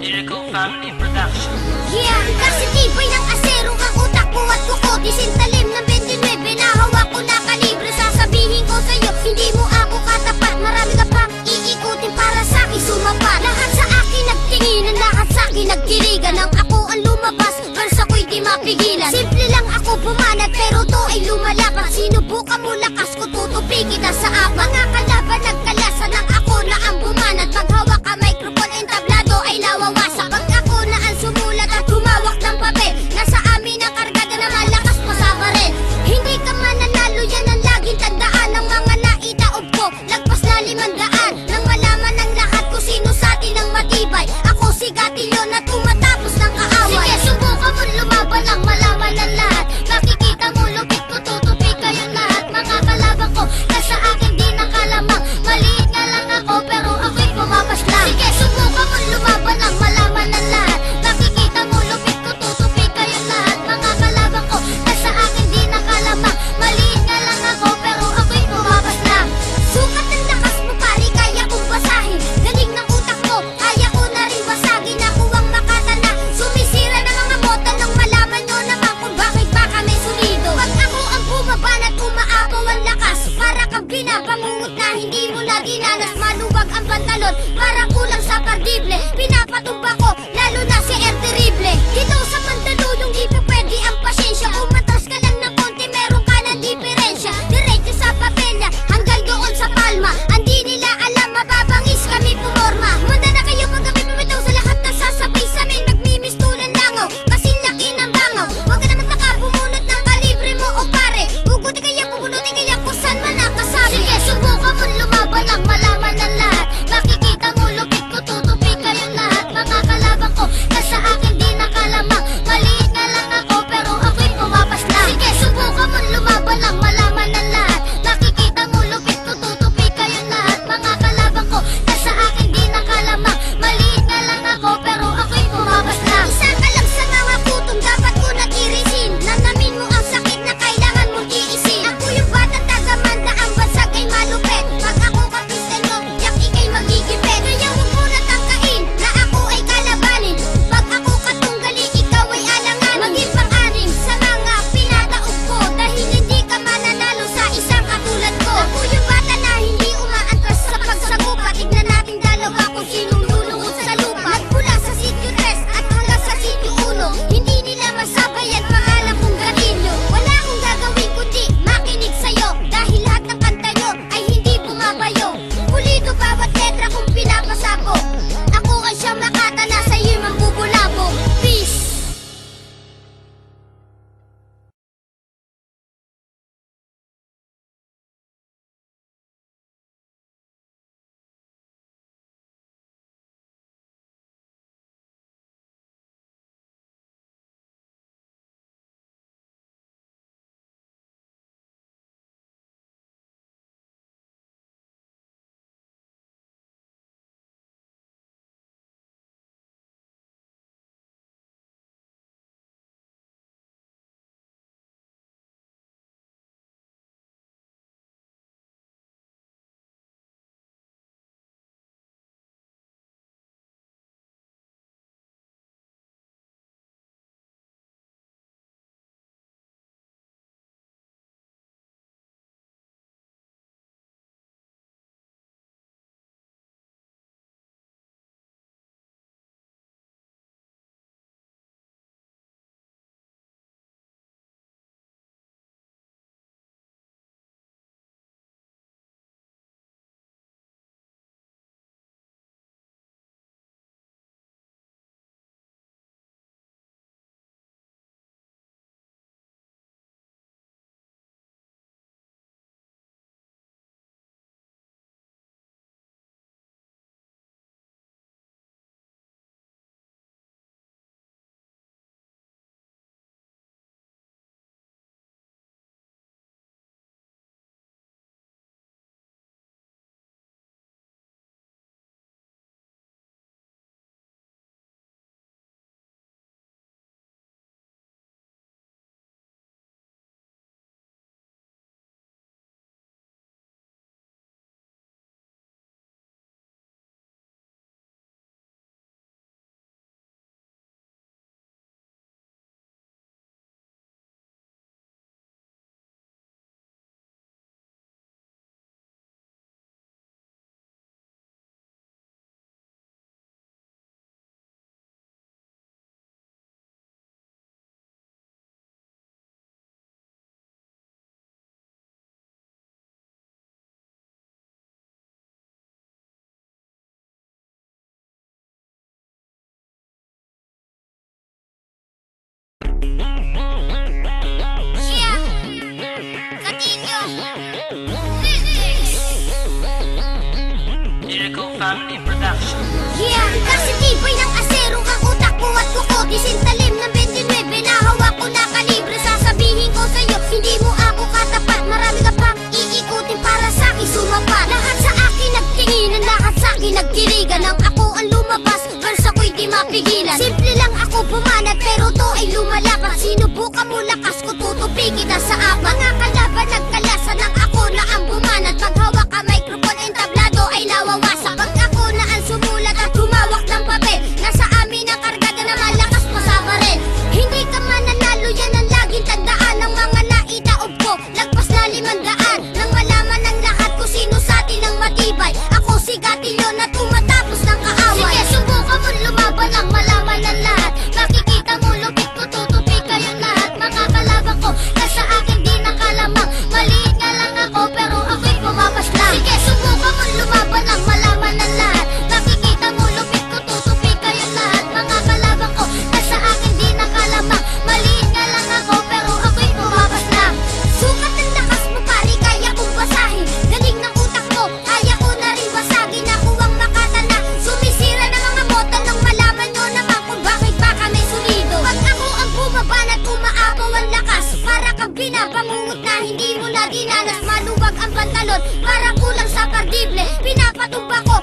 Lyrical Family Production. Yeah, kasi tibay ng asero ang utak ko at kuko. Disintalim ng 29 na hawak ko na kalibre. Sasabihin ko sa'yo, hindi mo ako katapat. Marami ka pang iikutin para sa'kin sumapat. Lahat sa akin nagtinginan, lahat sa'kin nagkirigan. Nang ako ang lumabas, verse ako'y di mapigilan. Simple lang ako pumanat, pero to ay lumalaban. Sinubukan mo lakas ko, tutupi kita sa apat. Mga kalaban nagkalasan ng ako na ang bumanat. Pag hawak ang microphone, entablado ay nawawasak. Pag ako na ang sumulat at humawak ng papel, nasa amin ang kargada na malakas pa sa baril. Hindi ka mananalo, yan ang laging tandaan ng mga naitaob ko. Lagpas na 500 nang malaman ng lahat ko sino sa atin ang matibay. Ako si Gatillo na tumatapos ng kaaway. Sige, subukan mo lumaban ang malaman ng lahat. Makikita mo lupit ko, tutupi kayong lahat. Mga kalaban ko na sa akin di nakalamang. Maliit nga lang ako pero ako'y pumapaslang. Sige, subukan mo lumaban ang malaman ng lahat. Makikita mo lupit ko, tutupi kayong lahat. Mga kalaban ko na sa akin di nakalamang. Maliit nga lang ako pero ako'y pumapaslang. Sukat ng lakas mo pare, kaya kong basahin. Galing ng utak mo, kaya ko na rin basagin. Ako ang makatana, sumisira ng mga bota nang malaman nyo naman kung bakit ba kami sulido. Pag ako ang bumaban at umaapaw ang lakas, para kang binabangungot na hindi mo na dinanas. Maluwag ang pantalon, para kulang sa kardible. Pinapatumba ko, lalo na si El Terrible. Dito sa Mandaluyong di pa pwede ang pasyensya. Umatras ka lang ng konti, meron ka ng diferensya. Diretso sa papelya, hanggang doon sa palma. Hindi nila alam, mababangis kami pumorma. Manda na kayo pag kami pumitaw sa lahat na sasabay sa amin. Nagmimistulan langaw, kasing laki ng bangaw. Huwag ka naman nakabumunot ng kalibre mo o pare. Hugutin kaya, pupunutin kaya kung saan man nakasabi. Sige, subukan mo lumaban ang malaman ng lahat. Makikita mo lupit ko, tutupi kayong lahat. Mga kalaban Family Production. Yeah, kasi tibay ng asero ang utak mo at kuko. Disintalim ng 29 na hawak ko na kalibre. Sasabihin ko sa'yo, hindi mo ako katapat. Marami ka pang iikutin para sa'kin sumapat. Lahat sa akin nagtinginan, lahat sa akin nagkirigan. Nang ako ang lumabas, verse ako'y di mapigilan. Simple lang ako bumanat, pero to ay lumalakas. Sinubukan mo lakas ko, tutupi kita sa apat. Mga kalaban nagkalasan ng ako na ang bumanat. Pag hawak ka microphone, entablado ay nawawasak. Pag ako na ang sumulat at humawak ng papel, nasa amin ang kargada na malakas pa sa baril. Hindi ka mananalo, yan ang laging tandaan ng mga naitaob ko. Lagpas na 500 nang malaman ng lahat kung sino sa atin ang matibay. Ako si Gatilyo na tumatapos ng kaaway. Sige, subukan mo lumaban ang malaman ng lahat. Makikita mo lupit ko, tutupi kayong lahat. Mga kalaban ko na sa akin di nakalamang. Maliit nga lang ako pero ako'y pumapaslang. Sige, subukan mo lumaban ang malaman ng lahat. Makikita mo lupit ko, tutupi kayong lahat. Mga kalaban ko na sa akin di nakalamang. Maliit nga lang ako pero ako'y pumapaslang. Sukat ng lakas mo pari, kaya kong basahin. Galing ng utak mo, kaya ko na rin basagin. Ako ang makatana, sumisira ng mga mota nang malaman nyo naman kung bakit ba kami sulido. Pag ako ang bumaban at umaapaw ang lakas, para kang pinapangungot na hindi mo na dinanas. Maluwag ang pantalon, para kulang sa kardible. Pinapatumba ko